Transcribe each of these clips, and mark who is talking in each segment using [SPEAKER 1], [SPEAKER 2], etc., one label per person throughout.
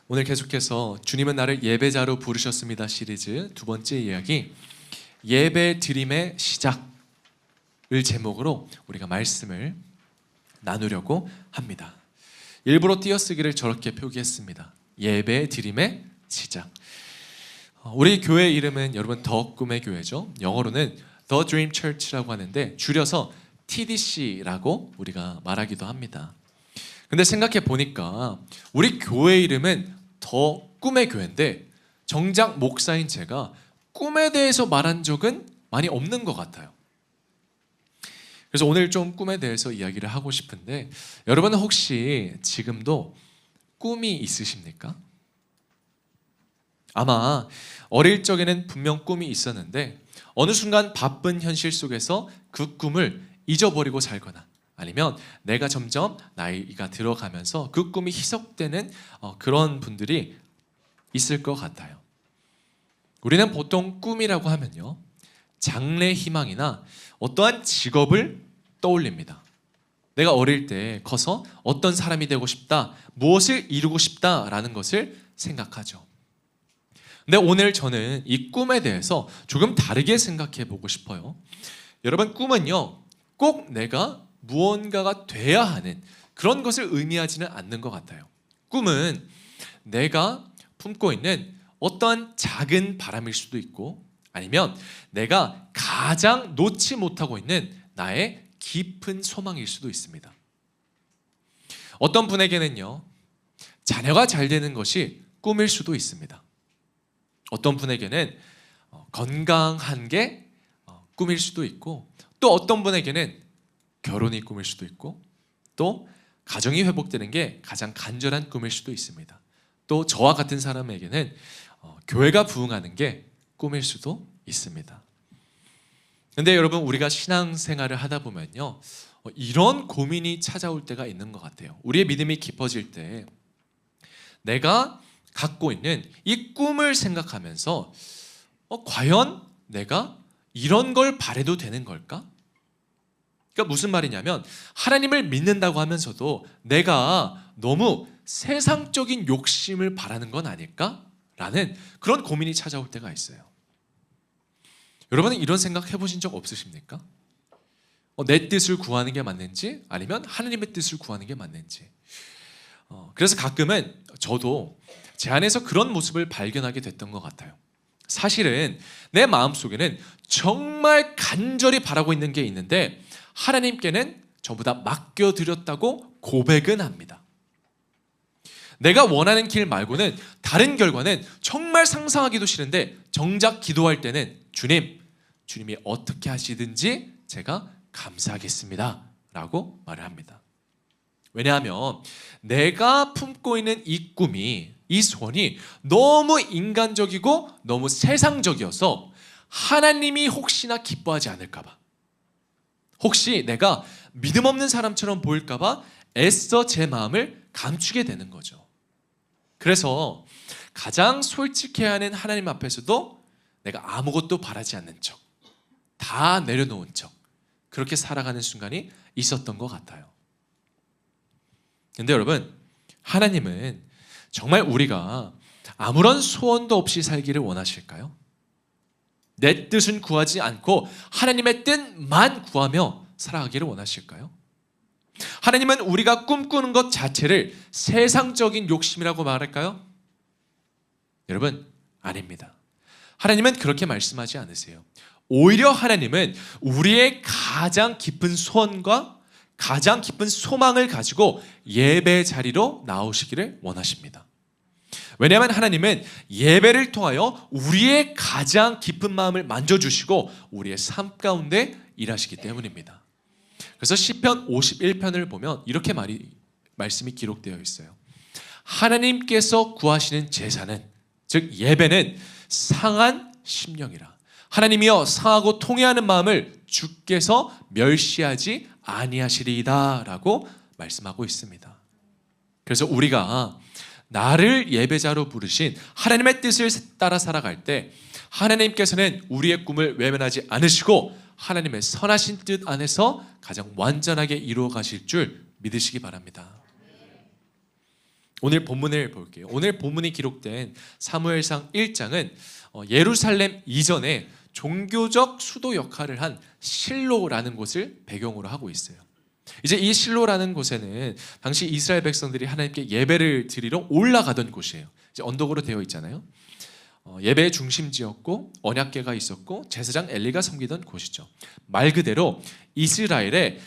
[SPEAKER 1] 오늘 계속해서 주님은 나를 예배자로 부르셨습니다 시리즈 두 번째 이야기, 예배 드림의 시작을 제목으로 우리가 말씀을 나누려고 합니다. 일부러 띄어쓰기를 저렇게 표기했습니다. 예배 드림의 시작. 우리 교회 이름은 여러분 더 꿈의 교회죠. 영어로는 The Dream Church라고 하는데 줄여서 TDC라고 우리가 말하기도 합니다. 근데 생각해 보니까 우리 교회 이름은 더 꿈의 교회인데 정작 목사인 제가 꿈에 대해서 말한 적은 많이 없는 것 같아요. 그래서 오늘 좀 꿈에 대해서 이야기를 하고 싶은데, 여러분은 혹시 지금도 꿈이 있으십니까? 아마 어릴 적에는 분명 꿈이 있었는데 어느 순간 바쁜 현실 속에서 그 꿈을 잊어버리고 살거나, 아니면 내가 점점 나이가 들어가면서 그 꿈이 희석되는 그런 분들이 있을 것 같아요. 우리는 보통 꿈이라고 하면요, 장래 희망이나 어떠한 직업을 떠올립니다. 내가 어릴 때 커서 어떤 사람이 되고 싶다, 무엇을 이루고 싶다라는 것을 생각하죠. 근데 오늘 저는 이 꿈에 대해서 조금 다르게 생각해 보고 싶어요. 여러분, 꿈은요, 꼭 내가 무언가가 돼야 하는 그런 것을 의미하지는 않는 것 같아요. 꿈은 내가 품고 있는 어떠한 작은 바람일 수도 있고, 아니면 내가 가장 놓지 못하고 있는 나의 깊은 소망일 수도 있습니다. 어떤 분에게는요, 자녀가 잘 되는 것이 꿈일 수도 있습니다. 어떤 분에게는 건강한 게 꿈일 수도 있고, 또 어떤 분에게는 결혼이 꿈일 수도 있고, 또 가정이 회복되는 게 가장 간절한 꿈일 수도 있습니다. 또 저와 같은 사람에게는 교회가 부흥하는 게 꿈일 수도 있습니다. 근데 여러분, 우리가 신앙생활을 하다 보면요, 이런 고민이 찾아올 때가 있는 것 같아요. 우리의 믿음이 깊어질 때 내가 갖고 있는 이 꿈을 생각하면서 과연 내가 이런 걸 바래도 되는 걸까? 그러니까 무슨 말이냐면, 하나님을 믿는다고 하면서도 내가 너무 세상적인 욕심을 바라는 건 아닐까? 라는 그런 고민이 찾아올 때가 있어요. 여러분은 이런 생각 해보신 적 없으십니까? 내 뜻을 구하는 게 맞는지, 아니면 하나님의 뜻을 구하는 게 맞는지. 그래서 가끔은 저도 제 안에서 그런 모습을 발견하게 됐던 것 같아요. 사실은 내 마음속에는 정말 간절히 바라고 있는 게 있는데 하나님께는 전부 다 맡겨드렸다고 고백은 합니다. 내가 원하는 길 말고는 다른 결과는 정말 상상하기도 싫은데 정작 기도할 때는 주님이 어떻게 하시든지 제가 감사하겠습니다 라고 말을 합니다. 왜냐하면 내가 품고 있는 이 꿈이, 이 소원이 너무 인간적이고 너무 세상적이어서 하나님이 혹시나 기뻐하지 않을까 봐, 혹시 내가 믿음 없는 사람처럼 보일까 봐 애써 제 마음을 감추게 되는 거죠. 그래서 가장 솔직해야 하는 하나님 앞에서도 내가 아무것도 바라지 않는 척, 다 내려놓은 척, 그렇게 살아가는 순간이 있었던 것 같아요. 근데 여러분, 하나님은 정말 우리가 아무런 소원도 없이 살기를 원하실까요? 내 뜻은 구하지 않고 하나님의 뜻만 구하며 살아가기를 원하실까요? 하나님은 우리가 꿈꾸는 것 자체를 세상적인 욕심이라고 말할까요? 여러분, 아닙니다. 하나님은 그렇게 말씀하지 않으세요. 오히려 하나님은 우리의 가장 깊은 소원과 가장 깊은 소망을 가지고 예배 자리로 나오시기를 원하십니다. 왜냐하면 하나님은 예배를 통하여 우리의 가장 깊은 마음을 만져주시고 우리의 삶 가운데 일하시기 때문입니다. 그래서 시편 51편을 보면 이렇게 말씀이 기록되어 있어요. 하나님께서 구하시는 제사는, 즉 예배는 상한 심령이라. 하나님이여, 상하고 통회하는 마음을 주께서 멸시하지 아니하시리이다 라고 말씀하고 있습니다. 그래서 우리가 나를 예배자로 부르신 하나님의 뜻을 따라 살아갈 때 하나님께서는 우리의 꿈을 외면하지 않으시고 하나님의 선하신 뜻 안에서 가장 완전하게 이루어 가실 줄 믿으시기 바랍니다. 오늘 본문을 볼게요. 오늘 본문이 기록된 사무엘상 1장은 예루살렘 이전에 종교적 수도 역할을 한 실로라는 곳을 배경으로 하고 있어요. 이제 이 실로라는 곳에는 당시 이스라엘 백성들이 하나님께 예배를 드리러 올라가던 곳이에요. 이제 언덕으로 되어 있잖아요. 예배의 중심지였고 언약궤가 있었고 제사장 엘리가 섬기던 곳이죠. 말 그대로 이스라엘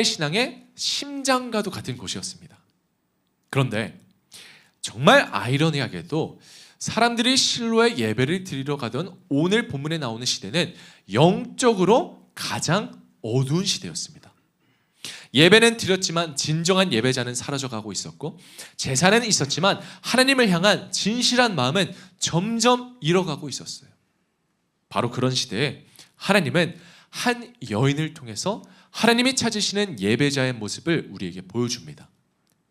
[SPEAKER 1] 신앙의 심장과도 같은 곳이었습니다. 그런데 정말 아이러니하게도 사람들이 실로에 예배를 드리러 가던 오늘 본문에 나오는 시대는 영적으로 가장 어두운 시대였습니다. 예배는 드렸지만 진정한 예배자는 사라져가고 있었고 제사는 있었지만 하나님을 향한 진실한 마음은 점점 잃어가고 있었어요. 바로 그런 시대에 하나님은 한 여인을 통해서 하나님이 찾으시는 예배자의 모습을 우리에게 보여줍니다.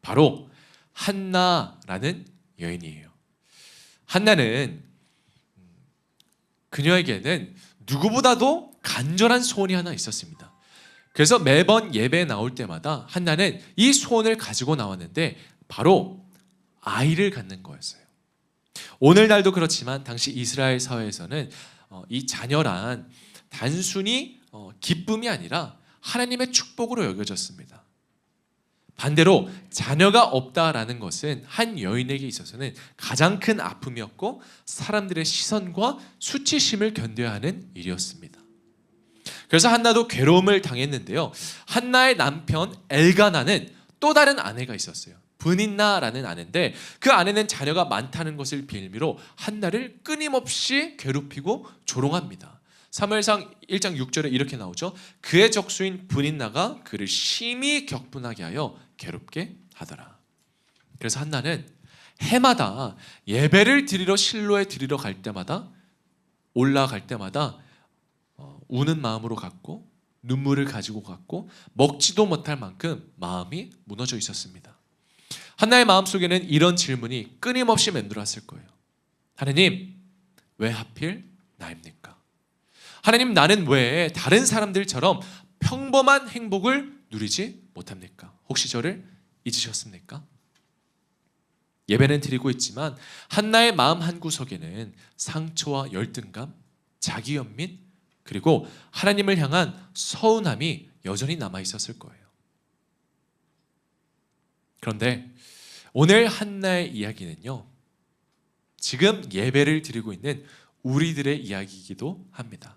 [SPEAKER 1] 바로 한나라는 여인이에요. 한나는 그녀에게는 누구보다도 간절한 소원이 하나 있었습니다. 그래서 매번 예배에 나올 때마다 한나는 이 소원을 가지고 나왔는데 바로 아이를 갖는 거였어요. 오늘날도 그렇지만 당시 이스라엘 사회에서는 이 자녀란 단순히 기쁨이 아니라 하나님의 축복으로 여겨졌습니다. 반대로 자녀가 없다라는 것은 한 여인에게 있어서는 가장 큰 아픔이었고 사람들의 시선과 수치심을 견뎌야 하는 일이었습니다. 그래서 한나도 괴로움을 당했는데요. 한나의 남편 엘가나는 또 다른 아내가 있었어요. 브닌나라는 아내인데 그 아내는 자녀가 많다는 것을 빌미로 한나를 끊임없이 괴롭히고 조롱합니다. 사무엘상 1장 6절에 이렇게 나오죠. 그의 적수인 브닌나가 그를 심히 격분하게 하여 괴롭게 하더라. 그래서 한나는 해마다 예배를 드리러 실로에 드리러 갈 때마다 올라갈 때마다 우는 마음으로 갔고 눈물을 가지고 갔고 먹지도 못할 만큼 마음이 무너져 있었습니다. 한나의 마음속에는 이런 질문이 끊임없이 맴돌았을 거예요. 하나님, 왜 하필 나입니까? 하나님, 나는 왜 다른 사람들처럼 평범한 행복을 누리지 못합니까? 혹시 저를 잊으셨습니까? 예배는 드리고 있지만 한나의 마음 한구석에는 상처와 열등감, 자기연민, 그리고 하나님을 향한 서운함이 여전히 남아 있었을 거예요. 그런데 오늘 한나의 이야기는요, 지금 예배를 드리고 있는 우리들의 이야기이기도 합니다.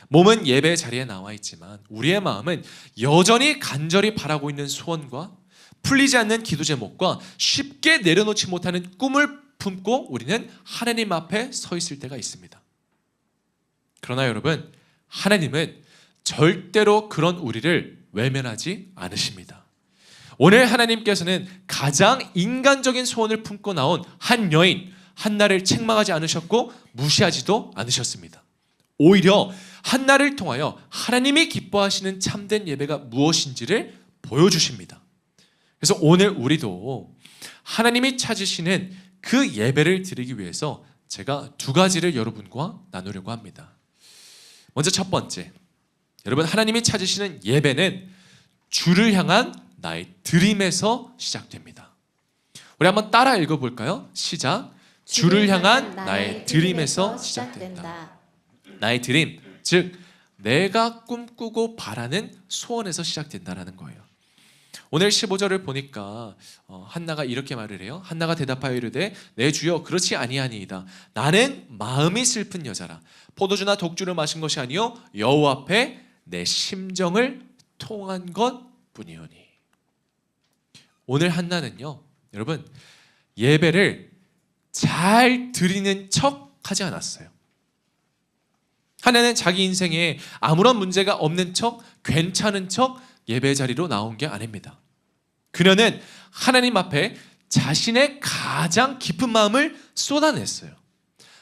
[SPEAKER 1] 몸은 예배 자리에 나와 있지만 우리의 마음은 여전히 간절히 바라고 있는 소원과 풀리지 않는 기도 제목과 쉽게 내려놓지 못하는 꿈을 품고 우리는 하나님 앞에 서 있을 때가 있습니다. 그러나 여러분, 하나님은 절대로 그런 우리를 외면하지 않으십니다. 오늘 하나님께서는 가장 인간적인 소원을 품고 나온 한 여인 한나를 책망하지 않으셨고 무시하지도 않으셨습니다. 오히려 한나를 통하여 하나님이 기뻐하시는 참된 예배가 무엇인지를 보여주십니다. 그래서 오늘 우리도 하나님이 찾으시는 그 예배를 드리기 위해서 제가 두 가지를 여러분과 나누려고 합니다. 먼저 첫 번째, 여러분, 하나님이 찾으시는 예배는 주를 향한 나의 드림에서 시작됩니다. 우리 한번 따라 읽어볼까요? 시작. 주를 향한 나의 드림에서 시작된다. 나의 드림, 즉 내가 꿈꾸고 바라는 소원에서 시작된다라는 거예요. 오늘 15절을 보니까 한나가 이렇게 말을 해요. 한나가 대답하여 이르되 내 주여 그렇지 아니하니이다. 나는 마음이 슬픈 여자라. 포도주나 독주를 마신 것이 아니요 여호와 앞에 내 심정을 통한 것뿐이오니. 오늘 한나는요, 여러분, 예배를 잘 드리는 척 하지 않았어요. 한나는 자기 인생에 아무런 문제가 없는 척, 괜찮은 척 예배 자리로 나온 게 아닙니다. 그녀는 하나님 앞에 자신의 가장 깊은 마음을 쏟아냈어요.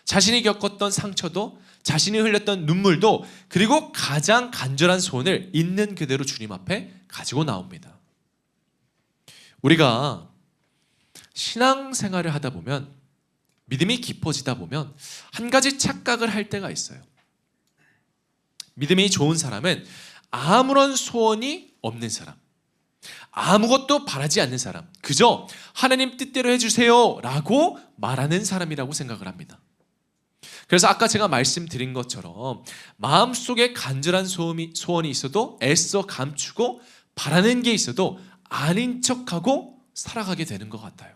[SPEAKER 1] 자신이 겪었던 상처도, 자신이 흘렸던 눈물도, 그리고 가장 간절한 소원을 있는 그대로 주님 앞에 가지고 나옵니다. 우리가 신앙생활을 하다 보면, 믿음이 깊어지다 보면 한 가지 착각을 할 때가 있어요. 믿음이 좋은 사람은 아무런 소원이 없는 사람, 아무것도 바라지 않는 사람, 그저 하나님 뜻대로 해주세요 라고 말하는 사람이라고 생각을 합니다. 그래서 아까 제가 말씀드린 것처럼 마음속에 간절한 소원이 있어도 애써 감추고 바라는 게 있어도 아닌 척하고 살아가게 되는 것 같아요.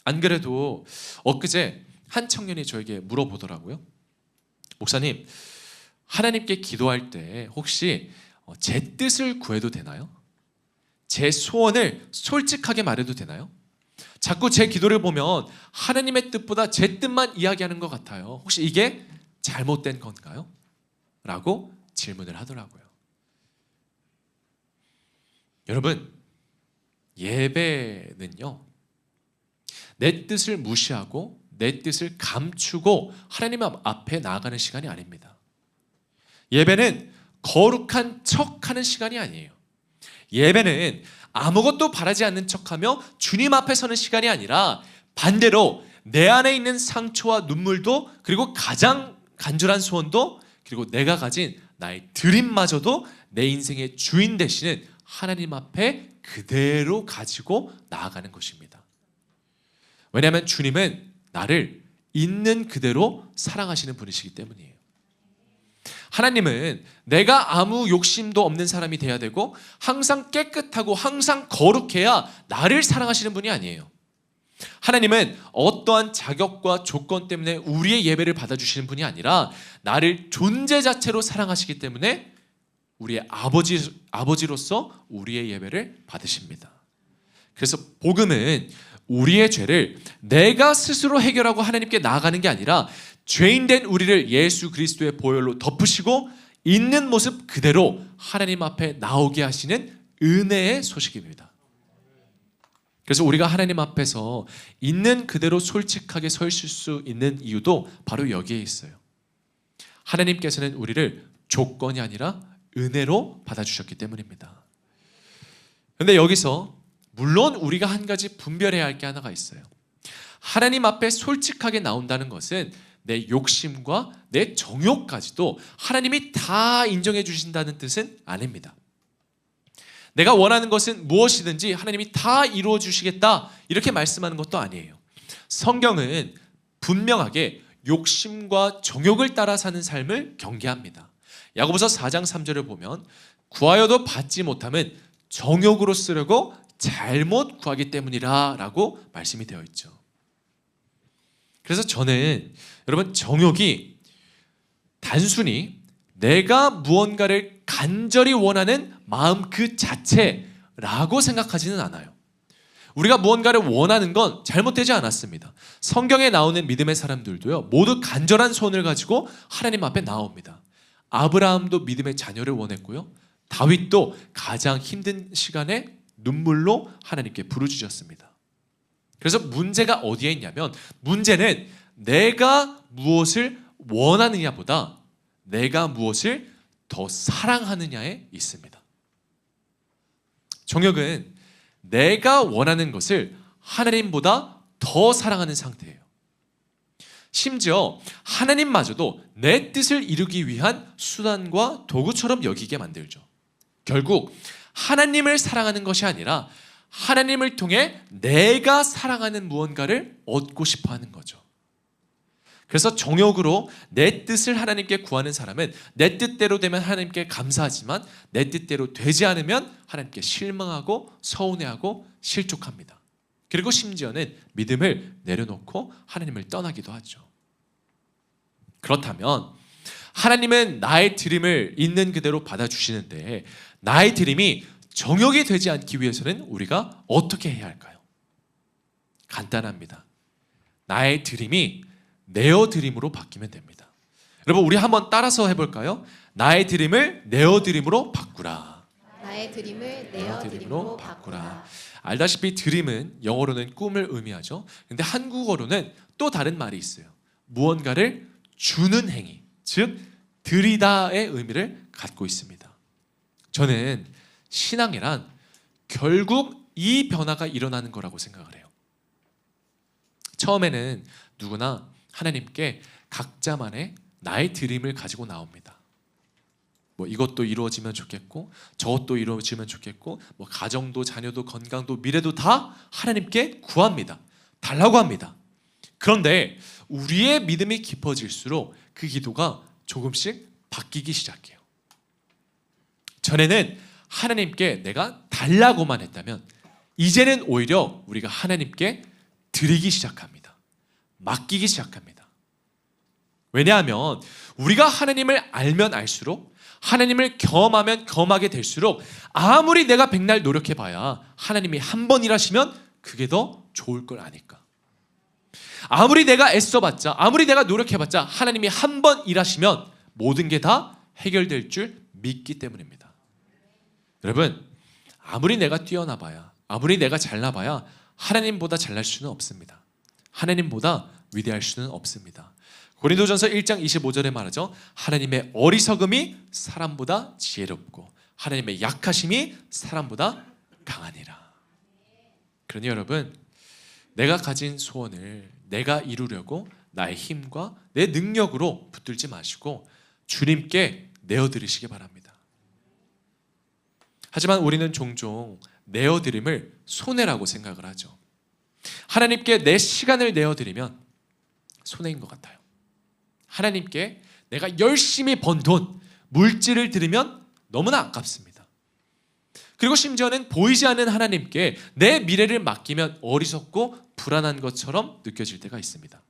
[SPEAKER 1] 안 그래도 엊그제 한 청년이 저에게 물어보더라고요. 목사님, 하나님께 기도할 때 혹시 제 뜻을 구해도 되나요? 제 소원을 솔직하게 말해도 되나요? 자꾸 제 기도를 보면 하나님의 뜻보다 제 뜻만 이야기하는 것 같아요. 혹시 이게 잘못된 건가요? 라고 질문을 하더라고요. 여러분, 예배는요, 내 뜻을 무시하고 내 뜻을 감추고 하나님 앞에 나아가는 시간이 아닙니다. 예배는 거룩한 척하는 시간이 아니에요. 예배는 아무것도 바라지 않는 척하며 주님 앞에 서는 시간이 아니라 반대로 내 안에 있는 상처와 눈물도, 그리고 가장 간절한 소원도, 그리고 내가 가진 나의 드림마저도 내 인생의 주인 되시는 하나님 앞에 그대로 가지고 나아가는 것입니다. 왜냐하면 주님은 나를 있는 그대로 사랑하시는 분이시기 때문이에요. 하나님은 내가 아무 욕심도 없는 사람이 돼야 되고 항상 깨끗하고 항상 거룩해야 나를 사랑하시는 분이 아니에요. 하나님은 어떠한 자격과 조건 때문에 우리의 예배를 받아주시는 분이 아니라 나를 존재 자체로 사랑하시기 때문에 우리의 아버지로서 우리의 예배를 받으십니다. 그래서 복음은 우리의 죄를 내가 스스로 해결하고 하나님께 나아가는 게 아니라 죄인된 우리를 예수 그리스도의 보혈로 덮으시고 있는 모습 그대로 하나님 앞에 나오게 하시는 은혜의 소식입니다. 그래서 우리가 하나님 앞에서 있는 그대로 솔직하게 서 있을 수 있는 이유도 바로 여기에 있어요. 하나님께서는 우리를 조건이 아니라 은혜로 받아주셨기 때문입니다. 그런데 여기서 물론 우리가 한 가지 분별해야 할 게 하나가 있어요. 하나님 앞에 솔직하게 나온다는 것은 내 욕심과 내 정욕까지도 하나님이 다 인정해 주신다는 뜻은 아닙니다. 내가 원하는 것은 무엇이든지 하나님이 다 이루어 주시겠다 이렇게 말씀하는 것도 아니에요. 성경은 분명하게 욕심과 정욕을 따라 사는 삶을 경계합니다. 야고보서 4장 3절을 보면 구하여도 받지 못함은 정욕으로 쓰려고 잘못 구하기 때문이라 라고 말씀이 되어 있죠. 그래서 저는 여러분, 정욕이 단순히 내가 무언가를 간절히 원하는 마음 그 자체라고 생각하지는 않아요. 우리가 무언가를 원하는 건 잘못되지 않았습니다. 성경에 나오는 믿음의 사람들도요, 모두 간절한 소원을 가지고 하나님 앞에 나옵니다. 아브라함도 믿음의 자녀를 원했고요, 다윗도 가장 힘든 시간에 눈물로 하나님께 부르짖었습니다. 그래서 문제가 어디에 있냐면, 문제는 내가 무엇을 원하느냐보다 내가 무엇을 더 사랑하느냐에 있습니다. 정욕은 내가 원하는 것을 하나님보다 더 사랑하는 상태예요. 심지어 하나님마저도 내 뜻을 이루기 위한 수단과 도구처럼 여기게 만들죠. 결국 하나님을 사랑하는 것이 아니라 하나님을 통해 내가 사랑하는 무언가를 얻고 싶어 하는 거죠. 그래서 정욕으로 내 뜻을 하나님께 구하는 사람은 내 뜻대로 되면 하나님께 감사하지만 내 뜻대로 되지 않으면 하나님께 실망하고 서운해하고 실족합니다. 그리고 심지어는 믿음을 내려놓고 하나님을 떠나기도 하죠. 그렇다면 하나님은 나의 드림을 있는 그대로 받아주시는데 나의 드림이 정욕이 되지 않기 위해서는 우리가 어떻게 해야 할까요? 간단합니다. 나의 드림이 내어 드림으로 바뀌면 됩니다. 여러분, 우리 한번 따라서 해볼까요? 나의 드림을 내어 드림으로 바꾸라.
[SPEAKER 2] 나의 드림을 내어 드림으로 바꾸라.
[SPEAKER 1] 알다시피 드림은 영어로는 꿈을 의미하죠. 근데 한국어로는 또 다른 말이 있어요. 무언가를 주는 행위, 즉 드리다의 의미를 갖고 있습니다. 저는 신앙이란 결국 이 변화가 일어나는 거라고 생각을 해요. 처음에는 누구나 하나님께 각자만의 나의 드림을 가지고 나옵니다. 뭐 이것도 이루어지면 좋겠고 저것도 이루어지면 좋겠고 뭐 가정도 자녀도 건강도 미래도 다 하나님께 구합니다. 달라고 합니다. 그런데 우리의 믿음이 깊어질수록 그 기도가 조금씩 바뀌기 시작해요. 전에는 하나님께 내가 달라고만 했다면 이제는 오히려 우리가 하나님께 드리기 시작합니다. 맡기기 시작합니다. 왜냐하면 우리가 하나님을 알면 알수록 하나님을 경험하면 경험하게 될수록 아무리 내가 백날 노력해봐야 하나님이 한 번 일하시면 그게 더 좋을 걸 아니까. 아무리 내가 애써봤자 아무리 내가 노력해봤자 하나님이 한 번 일하시면 모든 게 다 해결될 줄 믿기 때문입니다. 여러분, 아무리 내가 뛰어나봐야 아무리 내가 잘나봐야 하나님보다 잘날 수는 없습니다. 하나님보다 위대할 수는 없습니다. 고린도전서 1장 25절에 말하죠. 하나님의 어리석음이 사람보다 지혜롭고 하나님의 약하심이 사람보다 강하니라. 그러니 여러분, 내가 가진 소원을 내가 이루려고 나의 힘과 내 능력으로 붙들지 마시고 주님께 내어드리시기 바랍니다. 하지만 우리는 종종 내어드림을 손해라고 생각을 하죠. 하나님께 내 시간을 내어드리면 손해인 것 같아요. 하나님께 내가 열심히 번 돈, 물질을 드리면 너무나 아깝습니다. 그리고 심지어는 보이지 않는 하나님께 내 미래를 맡기면 어리석고 불안한 것처럼 느껴질 때가 있습니다.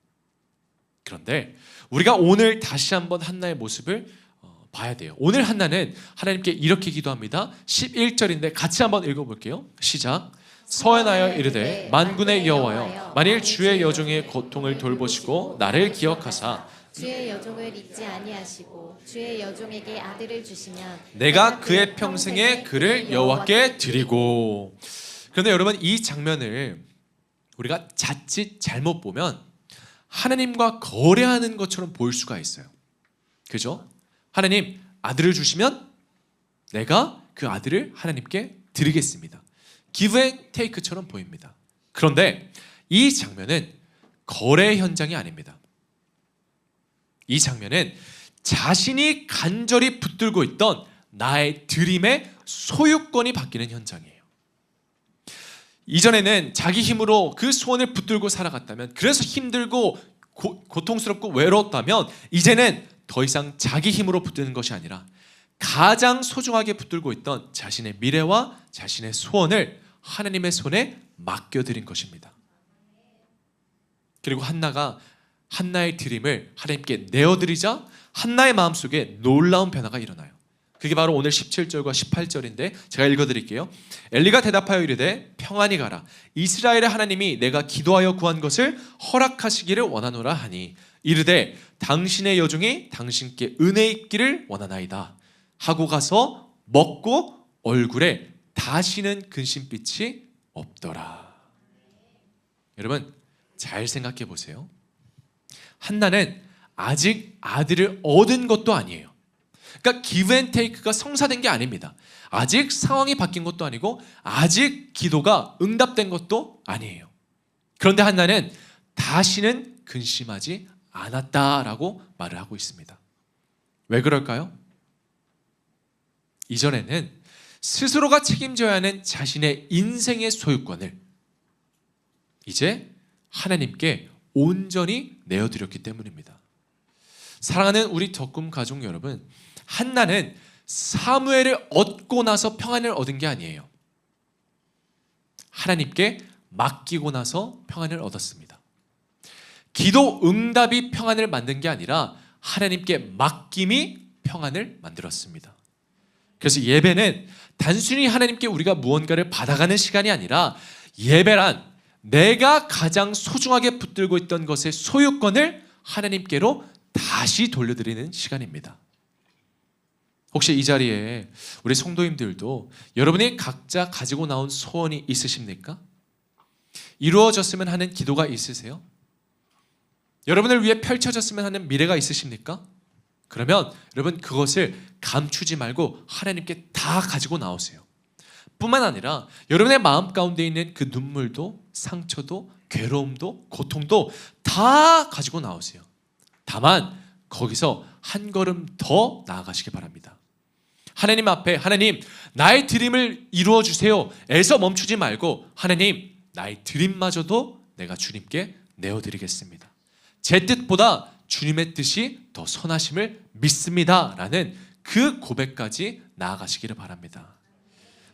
[SPEAKER 1] 그런데 우리가 오늘 다시 한번 한나의 모습을 봐야 돼요. 오늘 한나는 하나님께 이렇게 기도합니다. 11절인데 같이 한번 읽어볼게요. 시작. 서연하여 이르되 만군의 여호와여 만일 주의 여종의 고통을 돌보시고 나를 기억하사
[SPEAKER 2] 주의 여종을 잊지 아니하시고 주의 여종에게 아들을 주시면
[SPEAKER 1] 내가 그의 평생에 그를 여호와께 드리고. 그런데 여러분, 이 장면을 우리가 자칫 잘못 보면 하나님과 거래하는 것처럼 보일 수가 있어요. 그죠? 하나님, 아들을 주시면 내가 그 아들을 하나님께 드리겠습니다. give and take처럼 보입니다. 그런데 이 장면은 거래 현장이 아닙니다. 이 장면은 자신이 간절히 붙들고 있던 나의 드림의 소유권이 바뀌는 현장이에요. 이전에는 자기 힘으로 그 소원을 붙들고 살아갔다면, 그래서 힘들고 고통스럽고 외로웠다면, 이제는 더 이상 자기 힘으로 붙드는 것이 아니라 가장 소중하게 붙들고 있던 자신의 미래와 자신의 소원을 하나님의 손에 맡겨드린 것입니다. 그리고 한나의 드림을 하나님께 내어드리자 한나의 마음속에 놀라운 변화가 일어나요. 그게 바로 오늘 17절과 18절인데 제가 읽어드릴게요. 엘리가 대답하여 이르되 평안히 가라. 이스라엘의 하나님이 내가 기도하여 구한 것을 허락하시기를 원하노라 하니 이르되 당신의 여종이 당신께 은혜 입기를 원하나이다 하고 가서 먹고 얼굴에 다시는 근심빛이 없더라. 여러분, 잘 생각해 보세요. 한나는 아직 아들을 얻은 것도 아니에요. 그러니까 give and take가 성사된 게 아닙니다. 아직 상황이 바뀐 것도 아니고 아직 기도가 응답된 것도 아니에요. 그런데 한나는 다시는 근심하지 않았다라고 말을 하고 있습니다. 왜 그럴까요? 이전에는 스스로가 책임져야 하는 자신의 인생의 소유권을 이제 하나님께 온전히 내어드렸기 때문입니다. 사랑하는 우리 덕금 가족 여러분, 한나는 사무엘을 얻고 나서 평안을 얻은 게 아니에요. 하나님께 맡기고 나서 평안을 얻었습니다. 기도 응답이 평안을 만든 게 아니라 하나님께 맡김이 평안을 만들었습니다. 그래서 예배는 단순히 하나님께 우리가 무언가를 받아가는 시간이 아니라, 예배란 내가 가장 소중하게 붙들고 있던 것의 소유권을 하나님께로 다시 돌려드리는 시간입니다. 혹시 이 자리에 우리 성도님들도 여러분이 각자 가지고 나온 소원이 있으십니까? 이루어졌으면 하는 기도가 있으세요? 여러분을 위해 펼쳐졌으면 하는 미래가 있으십니까? 그러면 여러분, 그것을 감추지 말고 하나님께 다 가지고 나오세요. 뿐만 아니라 여러분의 마음 가운데 있는 그 눈물도 상처도 괴로움도 고통도 다 가지고 나오세요. 다만 거기서 한 걸음 더 나아가시기 바랍니다. 하나님 앞에 하나님 나의 드림을 이루어 주세요 에서 멈추지 말고 하나님 나의 드림마저도 내가 주님께 내어드리겠습니다. 제 뜻보다 주님의 뜻이 더 선하심을 믿습니다 라는 그 고백까지 나아가시기를 바랍니다.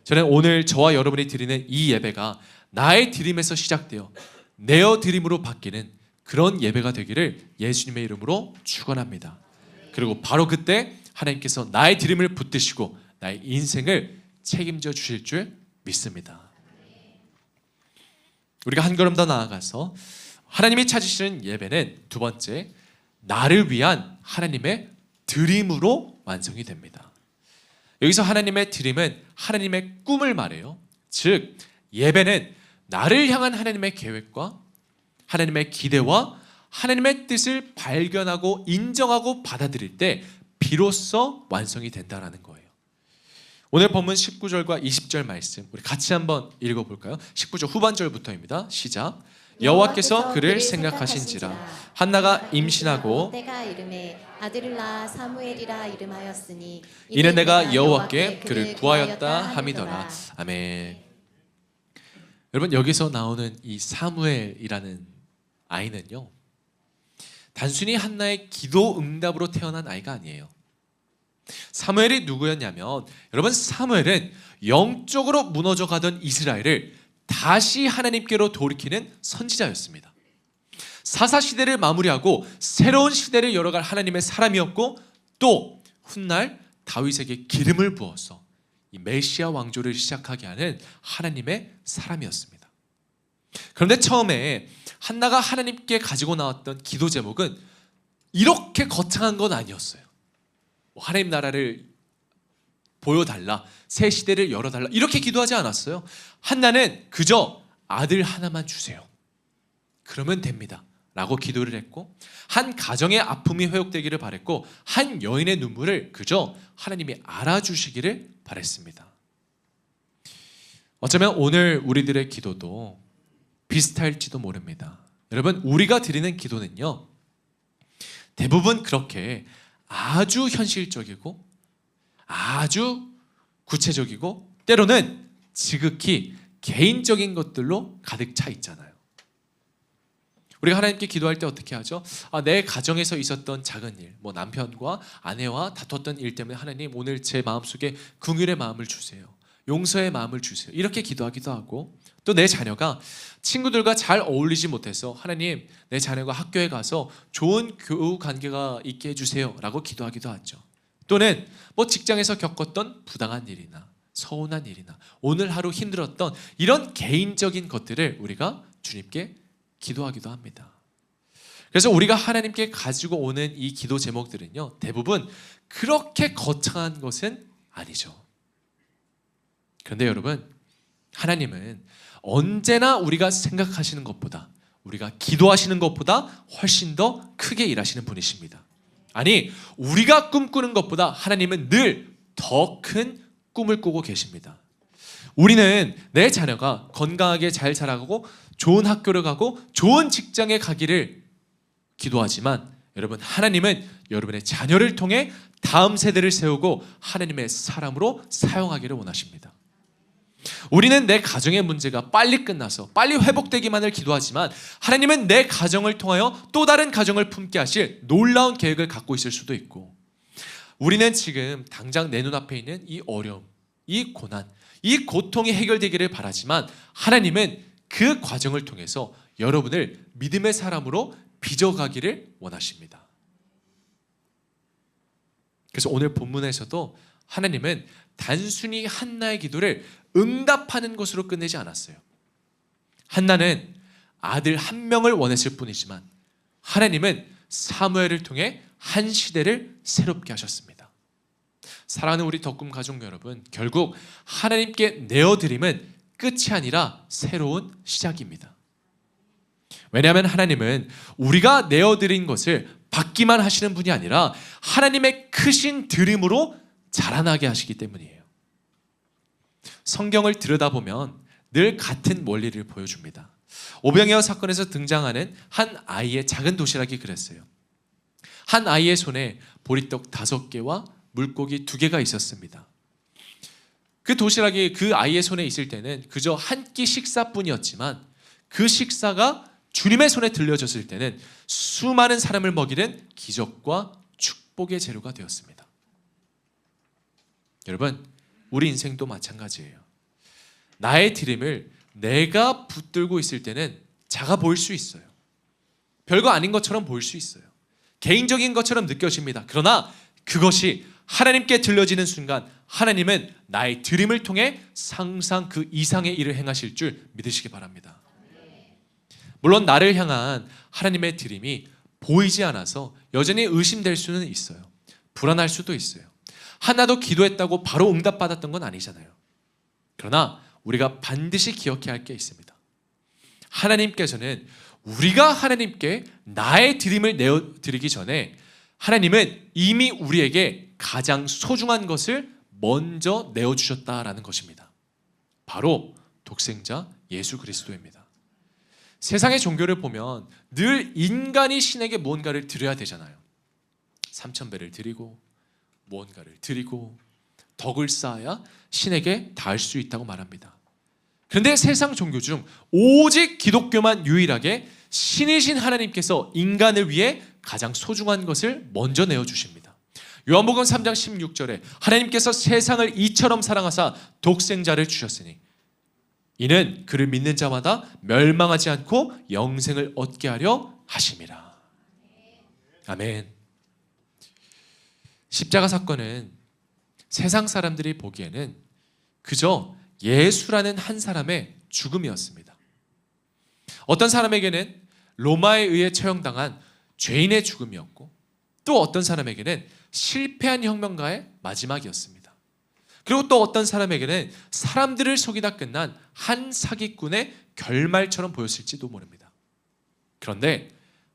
[SPEAKER 1] 저는 오늘 저와 여러분이 드리는 이 예배가 나의 드림에서 시작되어 내어 드림으로 바뀌는 그런 예배가 되기를 예수님의 이름으로 축원합니다. 그리고 바로 그때 하나님께서 나의 드림을 붙드시고 나의 인생을 책임져 주실 줄 믿습니다. 우리가 한 걸음 더 나아가서 하나님이 찾으시는 예배는 두 번째, 나를 위한 하나님의 드림으로 완성이 됩니다. 여기서 하나님의 드림은 하나님의 꿈을 말해요. 즉 예배는 나를 향한 하나님의 계획과 하나님의 기대와 하나님의 뜻을 발견하고 인정하고 받아들일 때 비로소 완성이 된다는 거예요. 오늘 본문 19절과 20절 말씀 우리 같이 한번 읽어볼까요? 19절 후반절부터입니다. 시작. 여호와께서 그를 생각하신지라 한나가 임신하고
[SPEAKER 2] 때가 이름에 아들을 낳아 사무엘이라 이름하였으니
[SPEAKER 1] 이는 내가 여호와께 그를 구하였다 함이더라. 아멘. 여러분 여기서 나오는 이 사무엘이라는 아이는요 단순히 한나의 기도 응답으로 태어난 아이가 아니에요. 사무엘이 누구였냐면 여러분 사무엘은 영적으로 무너져 가던 이스라엘을 다시 하나님께로 돌이키는 선지자였습니다. 사사시대를 마무리하고 새로운 시대를 열어갈 하나님의 사람이었고 또 훗날 다윗에게 기름을 부어서 이 메시아 왕조를 시작하게 하는 하나님의 사람이었습니다. 그런데 처음에 한나가 하나님께 가지고 나왔던 기도 제목은 이렇게 거창한 건 아니었어요. 하나님 나라를 보여달라, 새 시대를 열어달라 이렇게 기도하지 않았어요. 한나는 그저 아들 하나만 주세요. 그러면 됩니다 라고 기도를 했고 한 가정의 아픔이 회복되기를 바랬고 한 여인의 눈물을 그저 하나님이 알아주시기를 바랬습니다. 어쩌면 오늘 우리들의 기도도 비슷할지도 모릅니다. 여러분 우리가 드리는 기도는요 대부분 그렇게 아주 현실적이고 아주 구체적이고 때로는 지극히 개인적인 것들로 가득 차 있잖아요. 우리가 하나님께 기도할 때 어떻게 하죠? 내 가정에서 있었던 작은 일, 남편과 아내와 다퉜던 일 때문에 하나님 오늘 제 마음속에 긍휼의 마음을 주세요. 용서의 마음을 주세요. 이렇게 기도하기도 하고 또 내 자녀가 친구들과 잘 어울리지 못해서 하나님 내 자녀가 학교에 가서 좋은 교우 관계가 있게 해주세요 라고 기도하기도 하죠. 또는 직장에서 겪었던 부당한 일이나 서운한 일이나 오늘 하루 힘들었던 이런 개인적인 것들을 우리가 주님께 기도하기도 합니다. 그래서 우리가 하나님께 가지고 오는 이 기도 제목들은요 대부분 그렇게 거창한 것은 아니죠. 그런데 여러분 하나님은 언제나 우리가 생각하시는 것보다 우리가 기도하시는 것보다 훨씬 더 크게 일하시는 분이십니다. 아니 우리가 꿈꾸는 것보다 하나님은 늘 더 큰 꿈을 꾸고 계십니다. 우리는 내 자녀가 건강하게 잘 자라고 좋은 학교를 가고 좋은 직장에 가기를 기도하지만 여러분 하나님은 여러분의 자녀를 통해 다음 세대를 세우고 하나님의 사람으로 사용하기를 원하십니다. 우리는 내 가정의 문제가 빨리 끝나서 빨리 회복되기만을 기도하지만 하나님은 내 가정을 통하여 또 다른 가정을 품게 하실 놀라운 계획을 갖고 있을 수도 있고 우리는 지금 당장 내 눈앞에 있는 이 어려움, 이 고난, 이 고통이 해결되기를 바라지만 하나님은 그 과정을 통해서 여러분을 믿음의 사람으로 빚어가기를 원하십니다. 그래서 오늘 본문에서도 하나님은 단순히 한나의 기도를 응답하는 것으로 끝내지 않았어요. 한나는 아들 한 명을 원했을 뿐이지만 하나님은 사무엘을 통해 한 시대를 새롭게 하셨습니다. 사랑하는 우리 덕금 가족 여러분, 결국 하나님께 내어드림은 끝이 아니라 새로운 시작입니다. 왜냐하면 하나님은 우리가 내어드린 것을 받기만 하시는 분이 아니라 하나님의 크신 드림으로 자라나게 하시기 때문이에요. 성경을 들여다보면 늘 같은 원리를 보여줍니다. 오병이어 사건에서 등장하는 한 아이의 작은 도시락이 그랬어요. 한 아이의 손에 보리떡 5개와 물고기 2개가 있었습니다. 그 도시락이 그 아이의 손에 있을 때는 그저 한 끼 식사뿐이었지만 그 식사가 주님의 손에 들려졌을 때는 수많은 사람을 먹이는 기적과 축복의 재료가 되었습니다. 여러분, 우리 인생도 마찬가지예요. 나의 드림을 내가 붙들고 있을 때는 작아 보일 수 있어요. 별거 아닌 것처럼 보일 수 있어요. 개인적인 것처럼 느껴집니다. 그러나 그것이 하나님께 들려지는 순간 하나님은 나의 드림을 통해 상상 그 이상의 일을 행하실 줄 믿으시기 바랍니다. 물론 나를 향한 하나님의 드림이 보이지 않아서 여전히 의심될 수는 있어요. 불안할 수도 있어요. 하나도 기도했다고 바로 응답받았던 건 아니잖아요. 그러나 우리가 반드시 기억해야 할 게 있습니다. 하나님께서는 우리가 하나님께 나의 드림을 내어드리기 전에 하나님은 이미 우리에게 가장 소중한 것을 먼저 내어주셨다라는 것입니다. 바로 독생자 예수 그리스도입니다. 세상의 종교를 보면 늘 인간이 신에게 무언가를 드려야 되잖아요. 3,000배를 드리고 무언가를 드리고 덕을 쌓아야 신에게 닿을 수 있다고 말합니다. 그런데 세상 종교 중 오직 기독교만 유일하게 신이신 하나님께서 인간을 위해 가장 소중한 것을 먼저 내어주십니다. 요한복음 3장 16절에 하나님께서 세상을 이처럼 사랑하사 독생자를 주셨으니 이는 그를 믿는 자마다 멸망하지 않고 영생을 얻게 하려 하심이라. 아멘. 십자가 사건은 세상 사람들이 보기에는 그저 예수라는 한 사람의 죽음이었습니다. 어떤 사람에게는 로마에 의해 처형당한 죄인의 죽음이었고 또 어떤 사람에게는 실패한 혁명가의 마지막이었습니다. 그리고 또 어떤 사람에게는 사람들을 속이다 끝난 한 사기꾼의 결말처럼 보였을지도 모릅니다. 그런데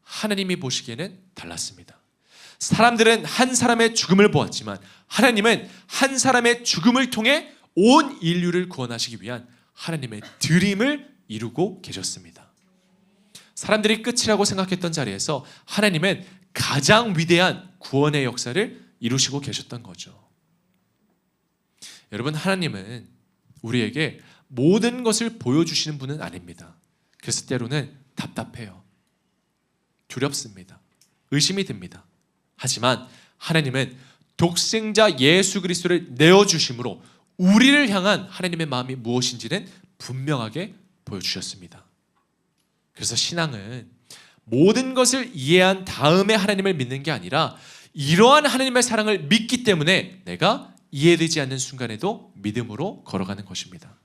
[SPEAKER 1] 하나님이 보시기에는 달랐습니다. 사람들은 한 사람의 죽음을 보았지만 하나님은 한 사람의 죽음을 통해 온 인류를 구원하시기 위한 하나님의 드림을 이루고 계셨습니다. 사람들이 끝이라고 생각했던 자리에서 하나님은 가장 위대한 구원의 역사를 이루시고 계셨던 거죠. 여러분, 하나님은 우리에게 모든 것을 보여주시는 분은 아닙니다. 그래서 때로는 답답해요. 두렵습니다. 의심이 듭니다. 하지만 하나님은 독생자 예수 그리스도를 내어주심으로 우리를 향한 하나님의 마음이 무엇인지는 분명하게 보여주셨습니다. 그래서 신앙은 모든 것을 이해한 다음에 하나님을 믿는 게 아니라 이러한 하나님의 사랑을 믿기 때문에 내가 이해되지 않는 순간에도 믿음으로 걸어가는 것입니다.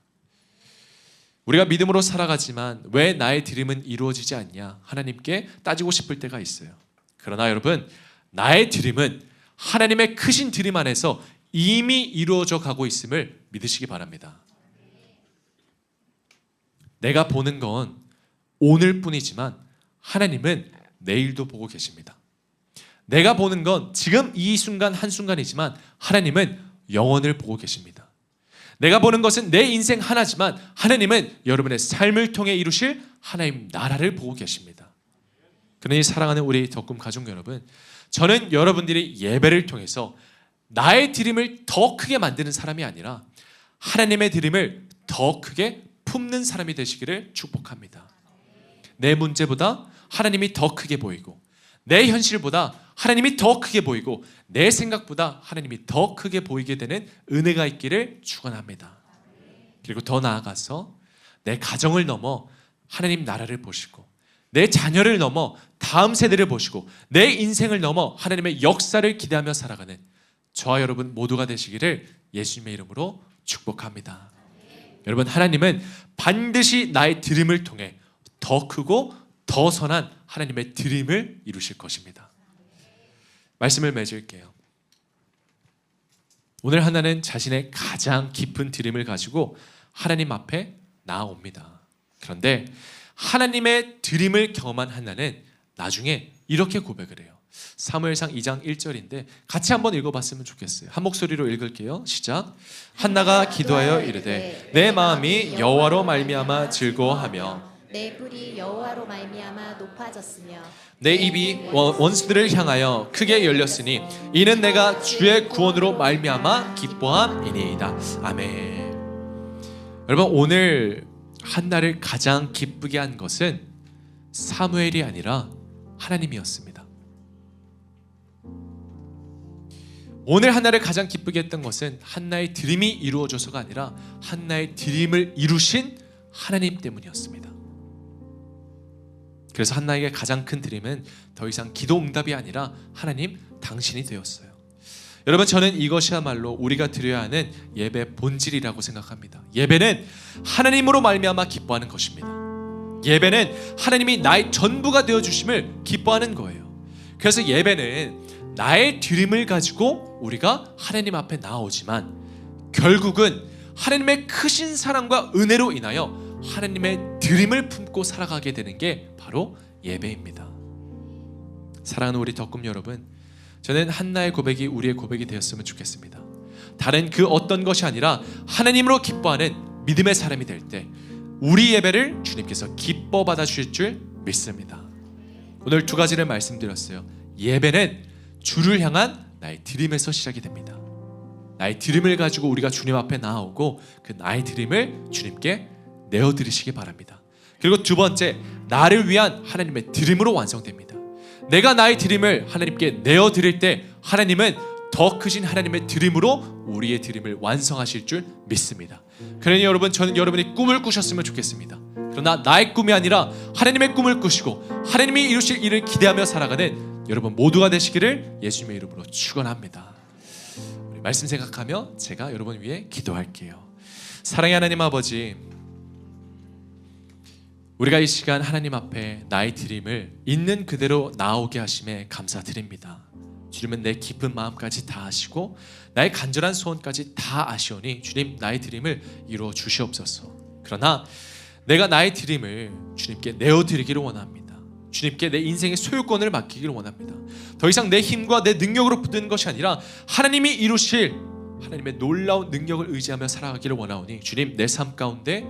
[SPEAKER 1] 우리가 믿음으로 살아가지만 왜 나의 드림은 이루어지지 않냐 하나님께 따지고 싶을 때가 있어요. 그러나 여러분, 나의 드림은 하나님의 크신 드림 안에서 이미 이루어져 가고 있음을 믿으시기 바랍니다. 내가 보는 건 오늘뿐이지만 하나님은 내일도 보고 계십니다. 내가 보는 건 지금 이 순간 한순간이지만 하나님은 영원을 보고 계십니다. 내가 보는 것은 내 인생 하나지만 하나님은 여러분의 삶을 통해 이루실 하나님 나라를 보고 계십니다. 그러니 사랑하는 우리 덕금 가족 여러분, 저는 여러분들이 예배를 통해서 나의 드림을 더 크게 만드는 사람이 아니라 하나님의 드림을 더 크게 품는 사람이 되시기를 축복합니다. 내 문제보다 하나님이 더 크게 보이고 내 현실보다 하나님이 더 크게 보이고 내 생각보다 하나님이 더 크게 보이게 되는 은혜가 있기를 축원합니다. 그리고 더 나아가서 내 가정을 넘어 하나님 나라를 보시고 내 자녀를 넘어 다음 세대를 보시고 내 인생을 넘어 하나님의 역사를 기대하며 살아가는 저와 여러분 모두가 되시기를 예수님의 이름으로 축복합니다. 여러분, 하나님은 반드시 나의 드림을 통해 더 크고 더 선한 하나님의 드림을 이루실 것입니다. 말씀을 맺을게요. 오늘 하나는 자신의 가장 깊은 드림을 가지고 하나님 앞에 나아옵니다. 그런데 하나님의 드림을 경험한 한나는 나중에 이렇게 고백을 해요. 사무엘상 2장 1절인데 같이 한번 읽어봤으면 좋겠어요. 한 목소리로 읽을게요. 시작. 한나가 기도하여 이르되 내 마음이 여호와로 말미암아 즐거워하며
[SPEAKER 2] 내 불이 여호와로 말미암아 높아졌으며
[SPEAKER 1] 내 입이 원수들을 향하여 크게 열렸으니 이는 내가 주의 구원으로 말미암아 기뻐함이니이다. 아멘. 여러분, 오늘 한나를 가장 기쁘게 한 것은 사무엘이 아니라 하나님이었습니다. 오늘 한나를 가장 기쁘게 했던 것은 한나의 드림이 이루어져서가 아니라 한나의 드림을 이루신 하나님 때문이었습니다. 그래서 한나에게 가장 큰 드림은 더 이상 기도 응답이 아니라 하나님 당신이 되었어요. 여러분, 저는 이것이야말로 우리가 드려야 하는 예배 본질이라고 생각합니다. 예배는 하나님으로 말미암아 기뻐하는 것입니다. 예배는 하나님이 나의 전부가 되어주심을 기뻐하는 거예요. 그래서 예배는 나의 드림을 가지고 우리가 하나님 앞에 나오지만 결국은 하나님의 크신 사랑과 은혜로 인하여 하나님의 드림을 품고 살아가게 되는 게 바로 예배입니다. 사랑하는 우리 덕금 여러분, 저는 한나의 고백이 우리의 고백이 되었으면 좋겠습니다. 다른 그 어떤 것이 아니라 하나님으로 기뻐하는 믿음의 사람이 될 때 우리 예배를 주님께서 기뻐 받아 주실 줄 믿습니다. 오늘 두 가지를 말씀드렸어요. 예배는 주를 향한 나의 드림에서 시작이 됩니다. 나의 드림을 가지고 우리가 주님 앞에 나오고 그 나의 드림을 주님께 내어드리시기 바랍니다. 그리고 두 번째, 나를 위한 하나님의 드림으로 완성됩니다. 내가 나의 드림을 하나님께 내어드릴 때 하나님은 더 크신 하나님의 드림으로 우리의 드림을 완성하실 줄 믿습니다. 그러니 여러분, 저는 여러분이 꿈을 꾸셨으면 좋겠습니다. 그러나 나의 꿈이 아니라 하나님의 꿈을 꾸시고 하나님이 이루실 일을 기대하며 살아가는 여러분 모두가 되시기를 예수님의 이름으로 축원합니다. 우리 말씀 생각하며 제가 여러분 위해 기도할게요. 사랑의 하나님 아버지, 우리가 이 시간 하나님 앞에 나의 드림을 있는 그대로 나오게 하심에 감사드립니다. 주님은 내 깊은 마음까지 다 아시고 나의 간절한 소원까지 다 아시오니 주님, 나의 드림을 이루어 주시옵소서. 그러나 내가 나의 드림을 주님께 내어드리기를 원합니다. 주님께 내 인생의 소유권을 맡기기를 원합니다. 더 이상 내 힘과 내 능력으로 붙드는 것이 아니라 하나님이 이루실 하나님의 놀라운 능력을 의지하며 살아가기를 원하오니 주님, 내 삶 가운데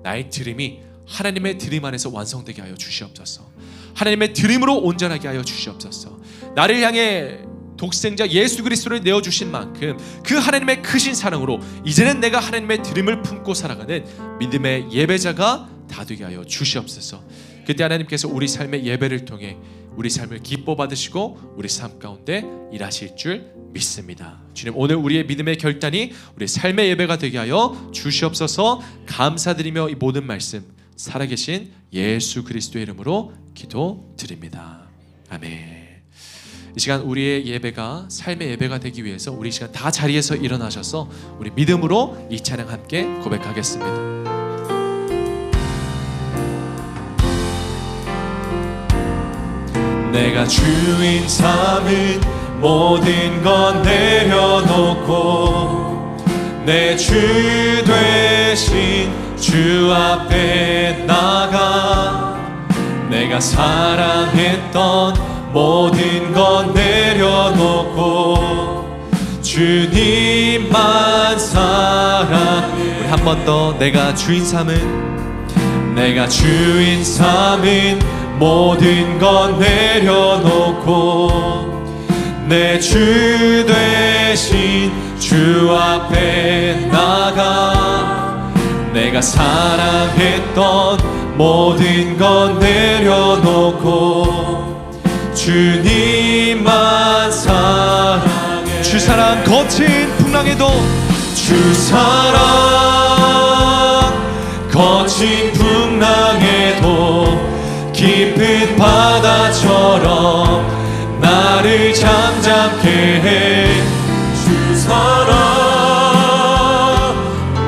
[SPEAKER 1] 나의 드림이 하나님의 드림 안에서 완성되게 하여 주시옵소서. 하나님의 드림으로 온전하게 하여 주시옵소서. 나를 향해 독생자 예수 그리스도를 내어주신 만큼 그 하나님의 크신 사랑으로 이제는 내가 하나님의 드림을 품고 살아가는 믿음의 예배자가 다 되게 하여 주시옵소서. 그때 하나님께서 우리 삶의 예배를 통해 우리 삶을 기뻐 받으시고 우리 삶 가운데 일하실 줄 믿습니다. 주님, 오늘 우리의 믿음의 결단이 우리 삶의 예배가 되게 하여 주시옵소서. 감사드리며 이 모든 말씀 살아계신 예수 그리스도의 이름으로 기도드립니다. 아멘. 이 시간 우리의 예배가 삶의 예배가 되기 위해서 우리 이 시간 다 자리에서 일어나셔서 우리 믿음으로 이 찬양 함께 고백하겠습니다. 내가 주인 삼은 모든 건 내려놓고 내 주 되신 주 앞에 나가 내가 사랑했던 모든 건 내려놓고 주님만 사랑. 우리 한 번 더. 내가 주인 삼은 모든 건 내려놓고 내 주 되신 주 앞에 나가 내가 사랑했던 모든 건 내려놓고 주님만 사랑해. 주 사랑 거친 풍랑에도 주 사랑 거친 풍랑에도 깊은 바다처럼 나를 잠잠케 해. 주 사랑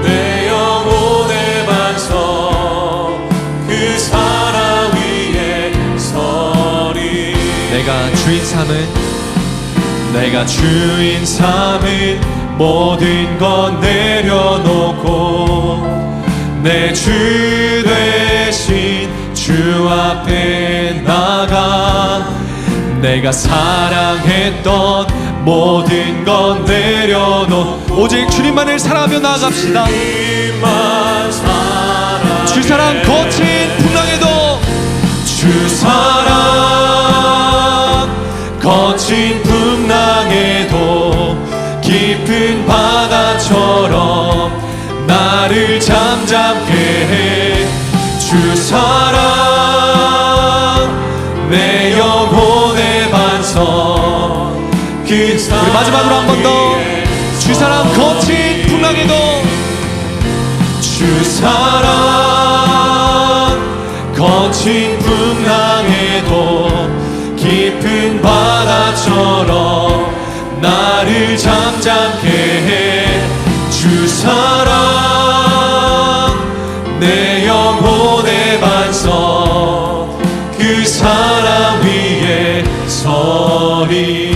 [SPEAKER 1] 내 영혼의 반석 그 사랑 위에 서리. 내가 주인 삼은 모든 건 내려놓고 내 주 되신 주 앞에 나가 내가 사랑했던 모든 건 내려놓고 오직 주님만을 사랑하며 나아갑시다. 주님만 사랑 주 사랑 거친 풍랑에도 주 사랑 거친 풍랑에도 깊은 바다처럼 나를 잠잠케 해. 주 사랑 내 영혼의 반석. 우리 마지막으로 한 번 더. 주 사랑 거친 풍랑에도 주 사랑 거친 풍랑에도 깊은 바다처럼 나를 잠잠케 해. 주 사랑 내 영혼의 반석. 그 사랑 위에 서리.